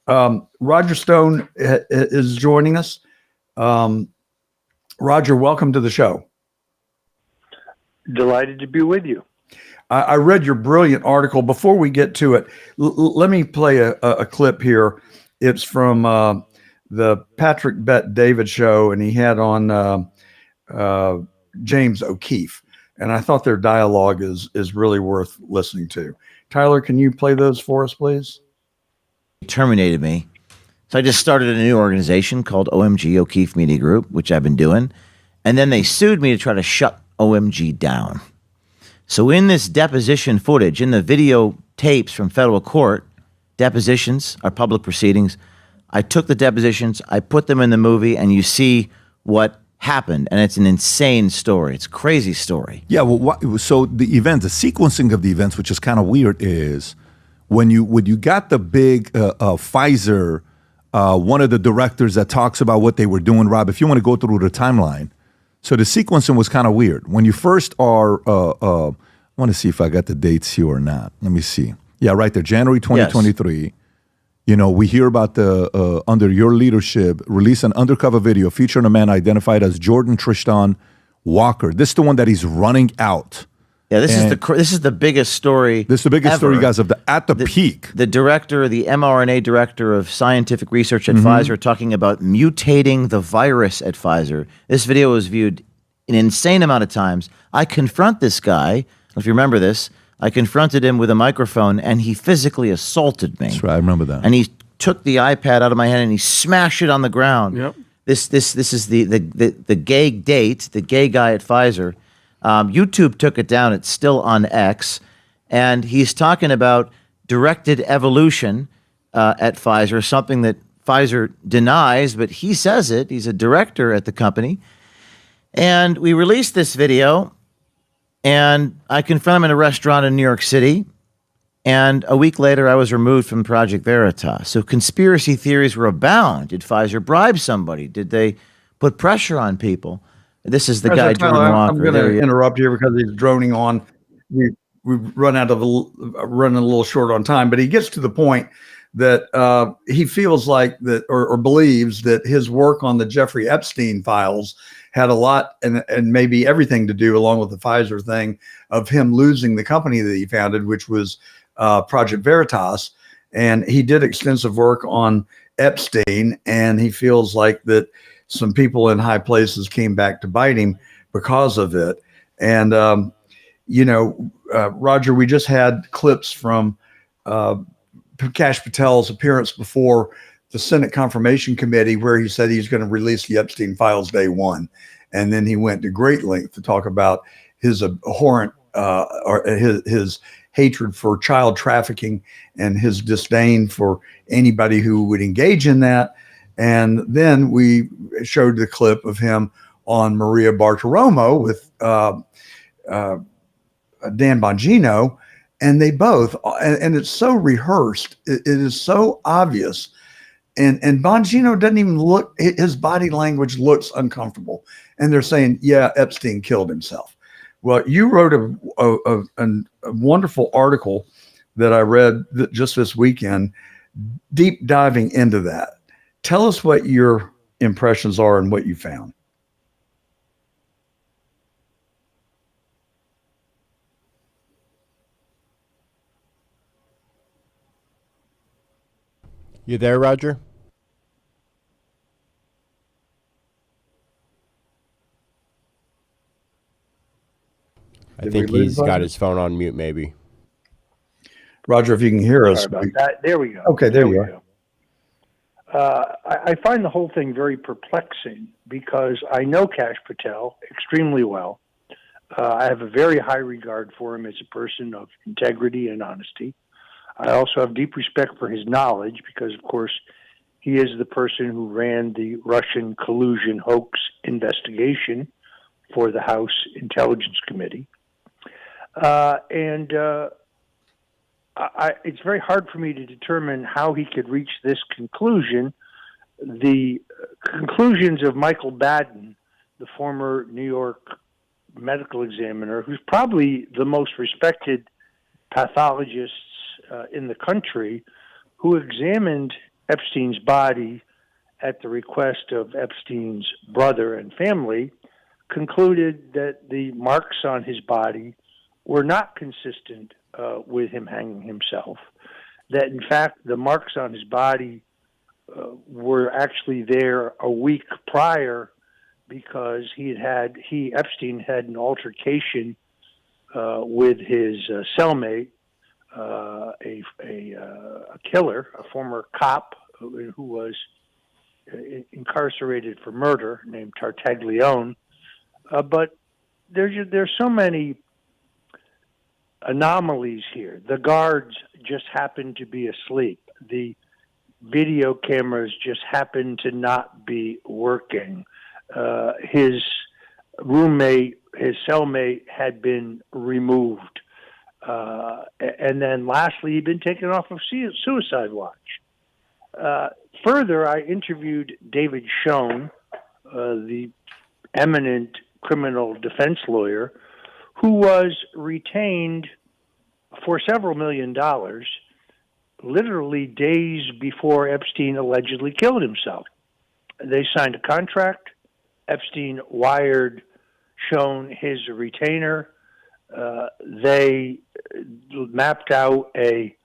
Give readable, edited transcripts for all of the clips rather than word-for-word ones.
Roger Stone is joining us. Um, Roger, welcome to the show. Delighted to be with you. I read your brilliant article. Before we get to it, let me play a clip here. It's from the Patrick Bet David show, and he had on uh, James O'Keefe. And I thought their dialogue is really worth listening to. Tyler, can you play those for us, please? Terminated me. So I just started a new organization called OMG O'Keefe Media Group, which I've been doing. And then they sued me to try to shut OMG down. So in this deposition footage, in the video tapes from federal court, depositions are public proceedings. I took the depositions, I put them in the movie, and you see what happened. And it's an insane story. It's a crazy story. Yeah, well, so the events, the sequencing of the events, which is kind of weird, is when you got the big Pfizer, one of the directors that talks about what they were doing, Rob, if you want to go through the timeline. So the sequencing was kind of weird. When you first are, I want to see if I got the dates here or not. Let me see. Yeah, right there, January 2023. Yes. You know, we hear about the, under your leadership, release an undercover video featuring a man identified as Jordan Tristan Walker. This is the one that he's running out. Yeah, this is the biggest story. This is the biggest ever. Story, guys, of at the peak. The director, the mRNA director of scientific research at Pfizer, talking about mutating the virus at Pfizer. This video was viewed an insane amount of times. I confront this guy. If you remember this, I confronted him with a microphone, and he physically assaulted me. That's right, I remember that. And he took the iPad out of my hand and he smashed it on the ground. Yep. This is the gay date, the gay guy at Pfizer. YouTube took it down. It's still on X. And he's talking about directed evolution at Pfizer, something that Pfizer denies, but he says it. He's a director at the company. And we released this video, and I confront him in a restaurant in New York City. And a week later, I was removed from Project Veritas. So conspiracy theories were abound. Did Pfizer bribe somebody? Did they put pressure on people? This is the guy, Jordan Walker. I'm going to interrupt here because he's droning on. We've running a little short on time, but he gets to the point that he feels like that or believes that his work on the Jeffrey Epstein files had a lot and maybe everything to do, along with the Pfizer thing, of him losing the company that he founded, which was Project Veritas. And he did extensive work on Epstein, and he feels like that some people in high places came back to bite him because of it. And, Roger, we just had clips from Kash Patel's appearance before the Senate Confirmation Committee, where he said he's going to release the Epstein files day one. And then he went to great length to talk about his abhorrent or his hatred for child trafficking and his disdain for anybody who would engage in that. And then we showed the clip of him on Maria Bartiromo with Dan Bongino, and they both, and it's so rehearsed. It is so obvious. And Bongino doesn't even look, his body language looks uncomfortable. And they're saying, yeah, Epstein killed himself. Well, you wrote a wonderful article that I read just this weekend, deep diving into that. Tell us what your impressions are and what you found. You there, Roger? I think he's got his phone on mute, maybe. Roger, if you can hear us. Sorry about that. There we go. Okay, there you are. I find the whole thing very perplexing because I know Kash Patel extremely well. I have a very high regard for him as a person of integrity and honesty. I also have deep respect for his knowledge because, of course, he is the person who ran the Russian collusion hoax investigation for the House Intelligence Committee. It's very hard for me to determine how he could reach this conclusion. The conclusions of Michael Baden, the former New York medical examiner, who's probably the most respected pathologist in the country, who examined Epstein's body at the request of Epstein's brother and family, concluded that the marks on his body were not consistent with him hanging himself. That, in fact, the marks on his body were actually there a week prior because Epstein had an altercation with his cellmate, a killer, a former cop who was incarcerated for murder, named Tartaglione. But there's so many anomalies here. The guards just happened to be asleep. The video cameras just happened to not be working. His roommate, his cellmate, had been removed. And then lastly, he'd been taken off of suicide watch. Further, I interviewed David Schoen, the eminent criminal defense lawyer, who was retained for several $1 million, literally days before Epstein allegedly killed himself. They signed a contract. Epstein wired Schoen his retainer. They mapped out a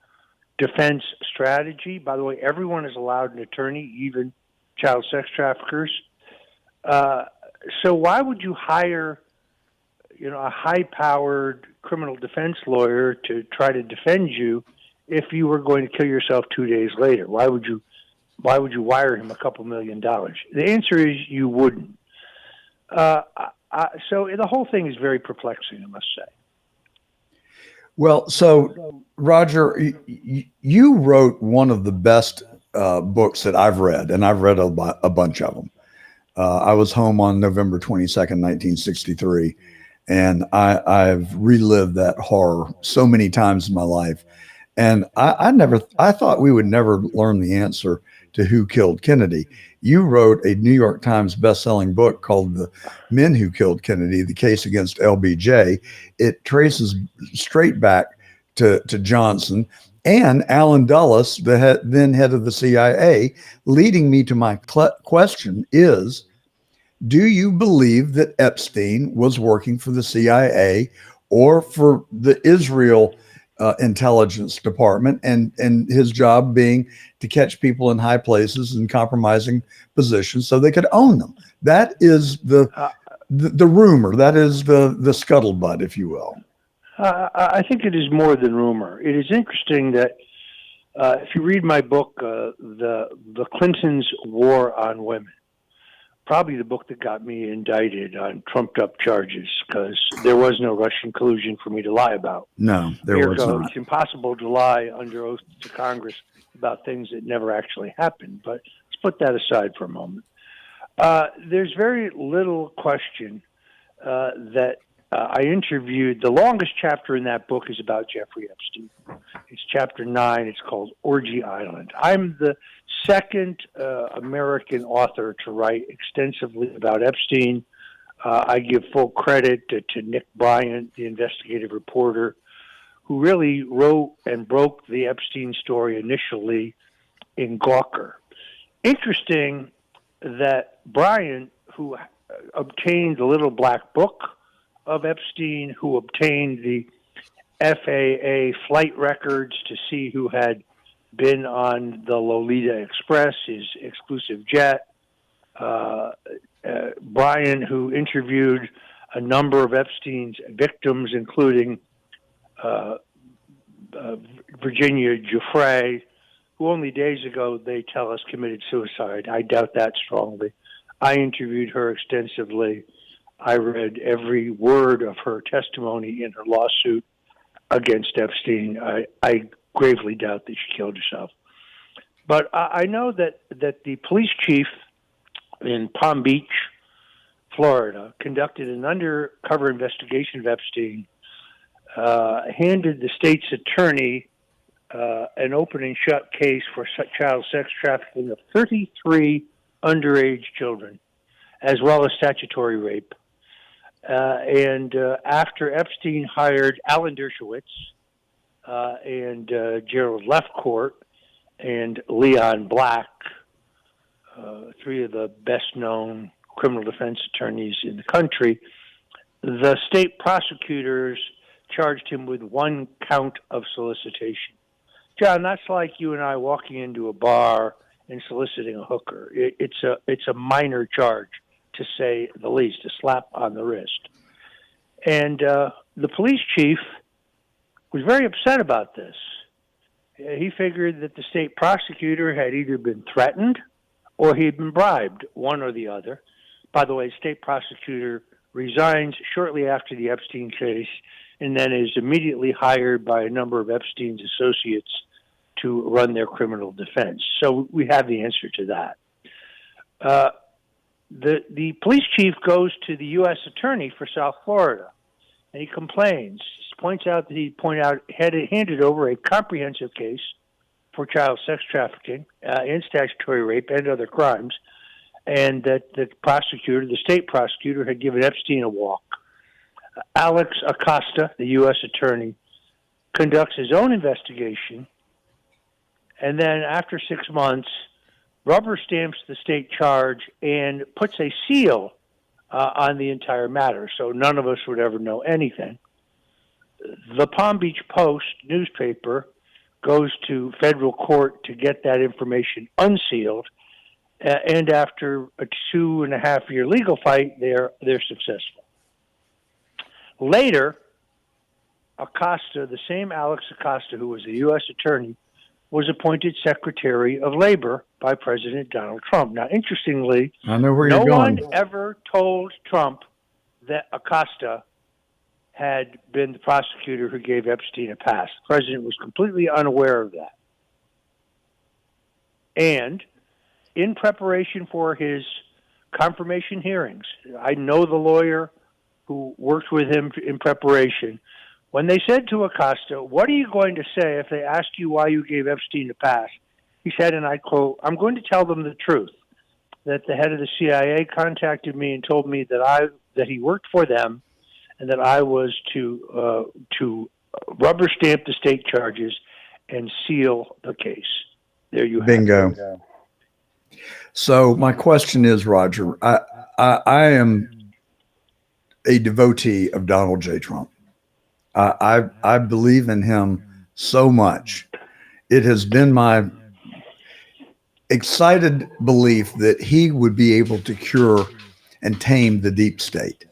defense strategy. By the way, everyone is allowed an attorney, even child sex traffickers. So why would you hire, a high-powered criminal defense lawyer to try to defend you if you were going to kill yourself 2 days later? Why would you wire him a couple $1 million? The answer is you wouldn't. So the whole thing is very perplexing, I must say. Well, so Roger, you wrote one of the best books that I've read, and I've read a bunch of them. I was home on November 22nd, 1963, and I've relived that horror so many times in my life. And I thought we would never learn the answer to who killed Kennedy. You wrote a New York Times best-selling book called The Men Who Killed Kennedy, The Case Against LBJ. It traces straight back to Johnson and Allen Dulles, then head of the CIA, leading me to my question is, do you believe that Epstein was working for the CIA or for the Israel intelligence department, and his job being to catch people in high places and compromising positions so they could own them? That is the rumor. That is the scuttlebutt, if you will. I think it is more than rumor. It is interesting that if you read my book, the Clintons' War on Women, probably the book that got me indicted on trumped-up charges, because there was no Russian collusion for me to lie about. No, there was not. It's impossible to lie under oath to Congress about things that never actually happened. But let's put that aside for a moment. There's very little question that I interviewed. The longest chapter in that book is about Jeffrey Epstein. It's chapter 9. It's called Orgy Island. I'm the second American author to write extensively about Epstein. I give full credit to Nick Bryant, the investigative reporter, who really wrote and broke the Epstein story initially in Gawker. Interesting that Bryant, who obtained the Little Black Book of Epstein, who obtained the FAA flight records to see who had been on the Lolita Express, his exclusive jet. Brian, who interviewed a number of Epstein's victims, including Virginia Giuffre, who only days ago, they tell us, committed suicide. I doubt that strongly. I interviewed her extensively. I read every word of her testimony in her lawsuit against Epstein. I gravely doubt that she killed herself. But I know that the police chief in Palm Beach, Florida, conducted an undercover investigation of Epstein, handed the state's attorney an open and shut case for child sex trafficking of 33 underage children, as well as statutory rape. And after Epstein hired Alan Dershowitz and Gerald Lefcourt and Leon Black, three of the best-known criminal defense attorneys in the country, the state prosecutors charged him with one count of solicitation. John, that's like you and I walking into a bar and soliciting a hooker. It's a minor charge, to say the least, a slap on the wrist. And the police chief was very upset about this. He figured that the state prosecutor had either been threatened or he had been bribed, one or the other. By the way, state prosecutor resigns shortly after the Epstein case and then is immediately hired by a number of Epstein's associates to run their criminal defense. So we have the answer to that. The police chief goes to the U.S. attorney for South Florida, and he complains. He points out that he had handed over a comprehensive case for child sex trafficking and statutory rape and other crimes, and that the state prosecutor, had given Epstein a walk. Alex Acosta, the U.S. attorney, conducts his own investigation, and then after 6 months, rubber stamps the state charge and puts a seal on the entire matter, so none of us would ever know anything. The Palm Beach Post newspaper goes to federal court to get that information unsealed, and after a 2.5-year legal fight, they're successful. Later, Acosta, the same Alex Acosta who was the U.S. attorney, was appointed Secretary of Labor by President Donald Trump. Now, interestingly, I know where no you're going. one ever told Trump that Acosta had been the prosecutor who gave Epstein a pass. The president was completely unaware of that. And in preparation for his confirmation hearings, I know the lawyer who worked with him in preparation. When they said to Acosta, "What are you going to say if they ask you why you gave Epstein a pass?" He said, and I quote, "I'm going to tell them the truth, that the head of the CIA contacted me and told me that he worked for them and that I was to rubber stamp the state charges and seal the case." There you have it. Bingo. So my question is, Roger, I am a devotee of Donald J. Trump. I believe in him so much. It has been my excited belief that he would be able to cure and tame the deep state.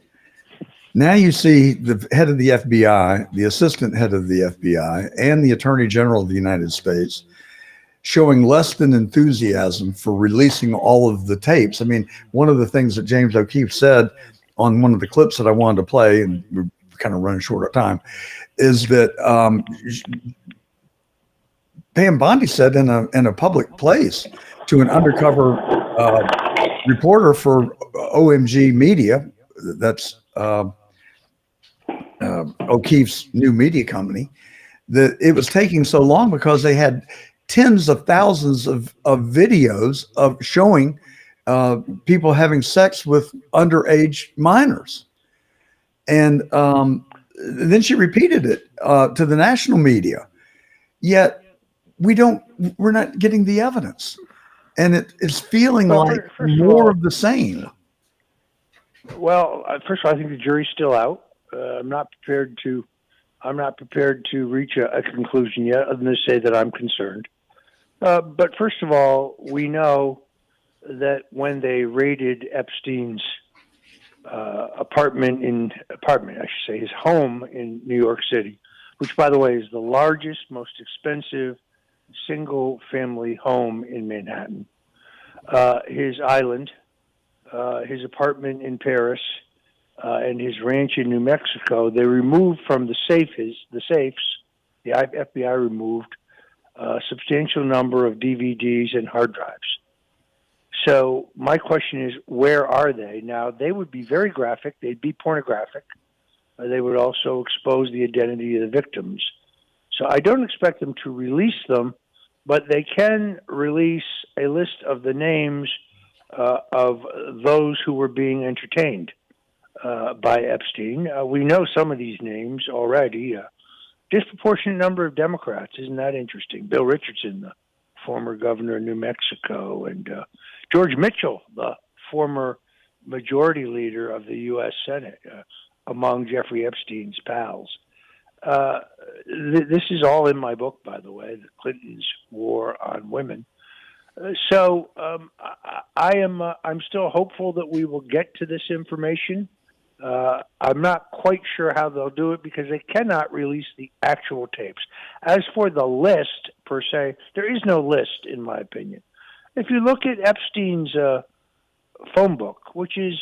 Now you see the head of the FBI, the assistant head of the FBI, and the Attorney General of the United States showing less than enthusiasm for releasing all of the tapes. I mean, one of the things that James O'Keefe said on one of the clips that I wanted to play, and we're kind of running short of time, is that Pam Bondi said in a public place to an undercover reporter for OMG Media, that's O'Keefe's new media company, that it was taking so long because they had tens of thousands of videos of showing people having sex with underage minors. And then she repeated it to the national media. Yet we're not getting the evidence. And it's feeling like more of the same. Well, first of all, I think the jury's still out. I'm not prepared to reach a conclusion yet, other than to say that I'm concerned. But first of all, we know that when they raided Epstein's his home in New York City, which, by the way, is the largest, most expensive single-family home in Manhattan, his island, his apartment in Paris, and his ranch in New Mexico, they removed from the safes, the FBI removed a substantial number of DVDs and hard drives. So my question is, where are they? Now, they would be very graphic. They'd be pornographic. They would also expose the identity of the victims. So I don't expect them to release them, but they can release a list of the names of those who were being entertained by Epstein. We know some of these names already. Disproportionate number of Democrats. Isn't that interesting? Bill Richardson, the former governor of New Mexico, and George Mitchell, the former majority leader of the U.S. Senate, among Jeffrey Epstein's pals. This is all in my book, by the way, the Clintons' War on Women. I'm still hopeful that we will get to this information. I'm not quite sure how they'll do it because they cannot release the actual tapes. As for the list per se, there is no list, in my opinion. If you look at Epstein's phone book, which is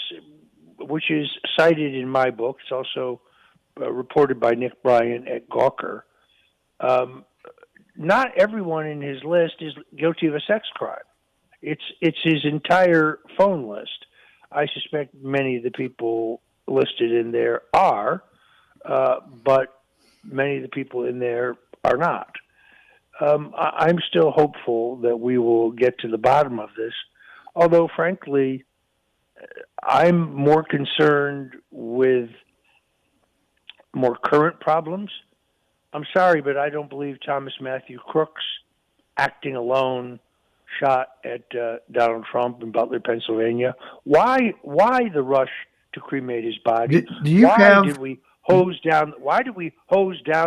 cited in my book, it's also reported by Nick Bryan at Gawker. Not everyone in his list is guilty of a sex crime. It's his entire phone list. I suspect many of the people listed in there are, but many of the people in there are not. I'm still hopeful that we will get to the bottom of this, although frankly, I'm more concerned with more current problems. I'm sorry, but I don't believe Thomas Matthew Crooks, acting alone, shot at Donald Trump in Butler, Pennsylvania. Why the rush to cremate his body? Why did we hose down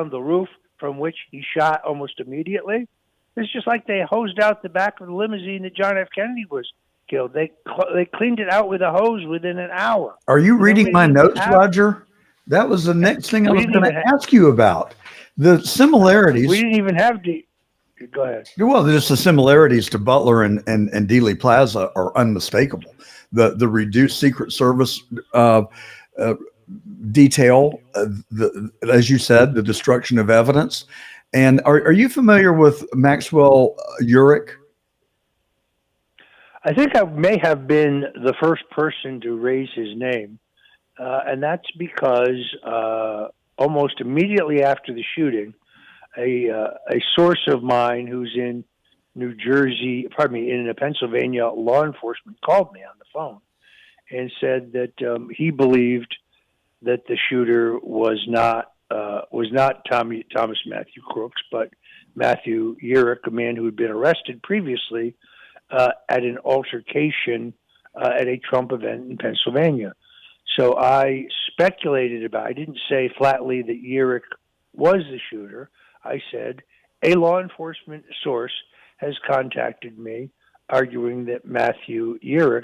the roof from which he shot almost immediately? It's just like they hosed out the back of the limousine that John F. Kennedy was killed. They cleaned it out with a hose within an hour. Are you reading my notes, Roger? That was the next thing I was going to ask you about. The similarities. We didn't even have the. Go ahead. Well, just the similarities to Butler and Dealey Plaza are unmistakable. The reduced Secret Service detail, as you said, the destruction of evidence. And are you familiar with Maxwell Urich? I think I may have been the first person to raise his name, and that's because almost immediately after the shooting, a source of mine who's in in Pennsylvania law enforcement called me on the phone and said that he believed that the shooter was not Thomas Matthew Crooks, but Matthew Urich, a man who had been arrested previously at an altercation at a Trump event in Pennsylvania. So I speculated about. I didn't say flatly that Urich was the shooter. I said a law enforcement source has contacted me, arguing that Matthew Urich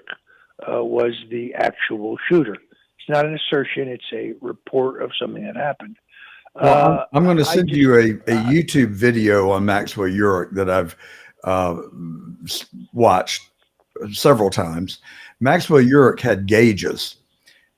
was the actual shooter. It's not an assertion; it's a report of something that happened. Well, I'm going to send you a YouTube video on Maxwell Urich that I've watched several times. Maxwell Urich had gauges,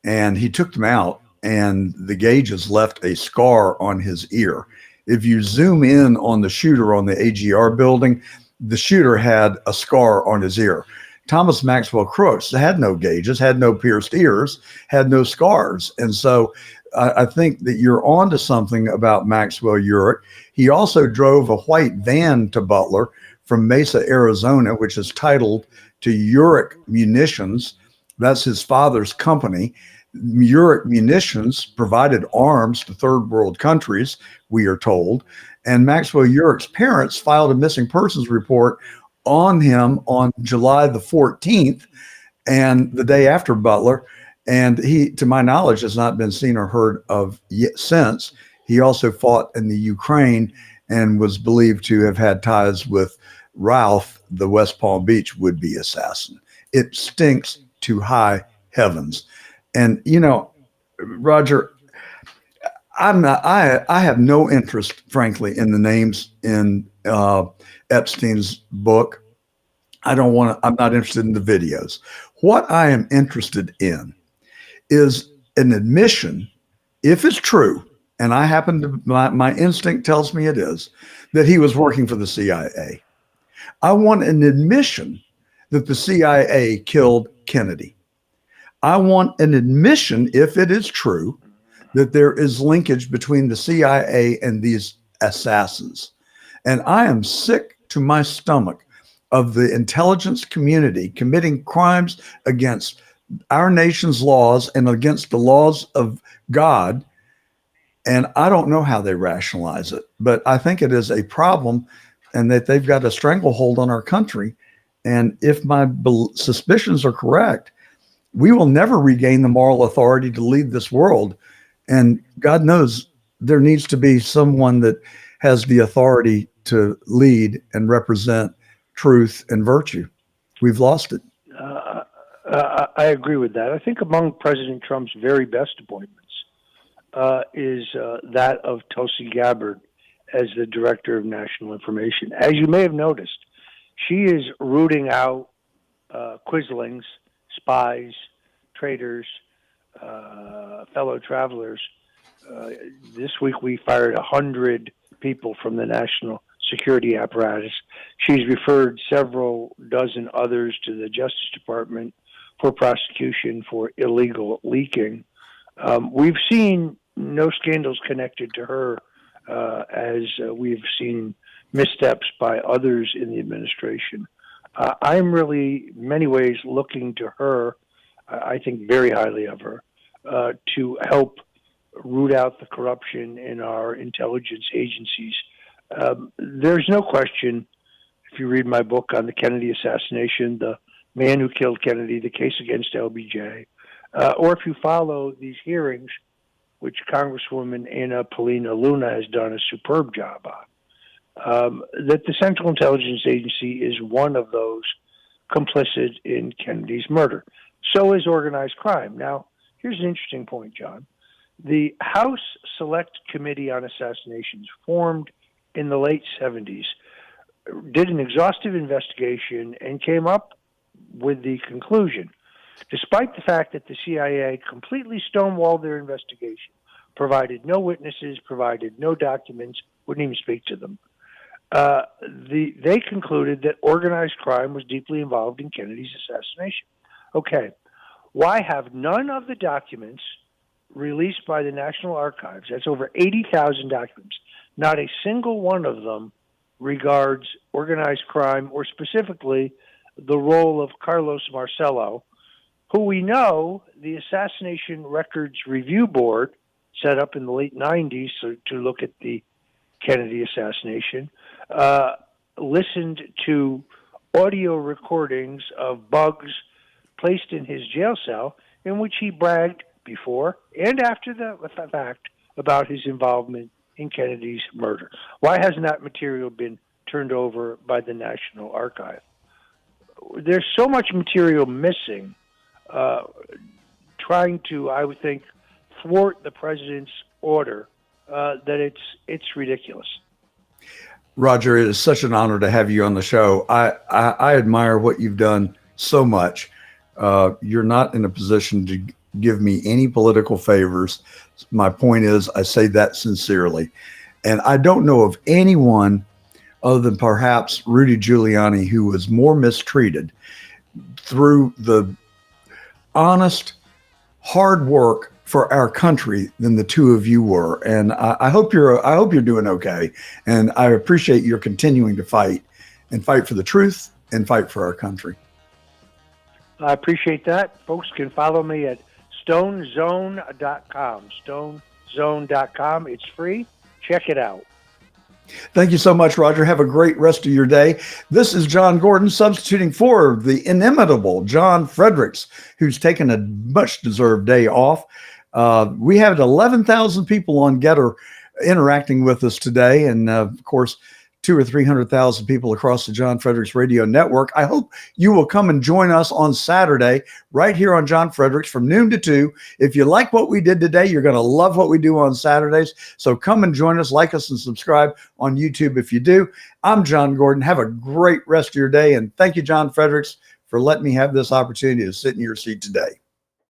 and he took them out, and the gauges left a scar on his ear. If you zoom in on the shooter on the AGR building, the shooter had a scar on his ear. Thomas Maxwell Crooks had no gauges, had no pierced ears, had no scars. And so I think that you're onto something about Maxwell Urich. He also drove a white van to Butler from Mesa, Arizona, which is titled to Urich Munitions. That's his father's company. Urich Munitions provided arms to third world countries, we are told. And Maxwell Urich's parents filed a missing persons report on him on July the 14th and the day after Butler. And he, to my knowledge, has not been seen or heard of yet since. He also fought in the Ukraine and was believed to have had ties with Ralph, the West Palm Beach would-be assassin. It stinks to high heavens. And, you know, Roger, I have no interest, frankly, in the names in Epstein's book. I'm not interested in the videos. What I am interested in is an admission, if it's true, and I happen to, my instinct tells me it is, that he was working for the CIA. I want an admission that the CIA killed Kennedy. I want an admission, if it is true, that there is linkage between the CIA and these assassins. And I am sick to my stomach of the intelligence community committing crimes against our nation's laws and against the laws of God. And I don't know how they rationalize it, but I think it is a problem. and that they've got a stranglehold on our country. And if my suspicions are correct, we will never regain the moral authority to lead this world. And God knows there needs to be someone that has the authority to lead and represent truth and virtue. We've lost it. I agree with that. I think among President Trump's very best appointments is that of Tulsi Gabbard as the Director of National Information. As you may have noticed, she is rooting out quislings, spies, traitors, fellow travelers. This week we fired 100 people from the national security apparatus. She's referred several dozen others to the Justice Department for prosecution for illegal leaking. We've seen no scandals connected to her, as we've seen missteps by others in the administration. I'm really, in many ways, looking to her, I think very highly of her, to help root out the corruption in our intelligence agencies. There's no question, if you read my book on the Kennedy assassination, the man who killed Kennedy, the case against LBJ, or if you follow these hearings, which Congresswoman Anna Paulina Luna has done a superb job on, that the Central Intelligence Agency is one of those complicit in Kennedy's murder. So is organized crime. Now, here's an interesting point, John. The House Select Committee on Assassinations, formed in the late 70s, did an exhaustive investigation and came up with the conclusion, despite the fact that the CIA completely stonewalled their investigation, provided no witnesses, provided no documents, wouldn't even speak to them, they concluded that organized crime was deeply involved in Kennedy's assassination. Okay, why have none of the documents released by the National Archives, that's over 80,000 documents, not a single one of them regards organized crime or specifically the role of Carlos Marcello, who we know the Assassination Records Review Board set up in the late 90s to look at the Kennedy assassination, listened to audio recordings of bugs placed in his jail cell in which he bragged before and after the fact about his involvement in Kennedy's murder. Why hasn't that material been turned over by the National Archive? There's so much material missing, trying to, I would think, thwart the president's order, that it's ridiculous. Roger, it is such an honor to have you on the show. I admire what you've done so much. You're not in a position to give me any political favors. My point is, I say that sincerely. And I don't know of anyone other than perhaps Rudy Giuliani who was more mistreated through the honest, hard work for our country than the two of you were. And I hope you're doing okay. And I appreciate your continuing to fight for the truth and fight for our country. I appreciate that. Folks can follow me at stonezone.com. Stonezone.com. It's free. Check it out. Thank you so much, Roger. Have a great rest of your day. This is John Gordon substituting for the inimitable John Fredericks, who's taken a much-deserved day off. We had 11,000 people on Getter interacting with us today, and of course, 200,000 or 300,000 people across the John Fredericks Radio Network. I hope you will come and join us on Saturday right here on John Fredericks from noon to 2. If you like what we did today, you're going to love what we do on Saturdays. So come and join us, like us, and subscribe on YouTube if you do. I'm John Gordon. Have a great rest of your day, and thank you, John Fredericks, for letting me have this opportunity to sit in your seat today.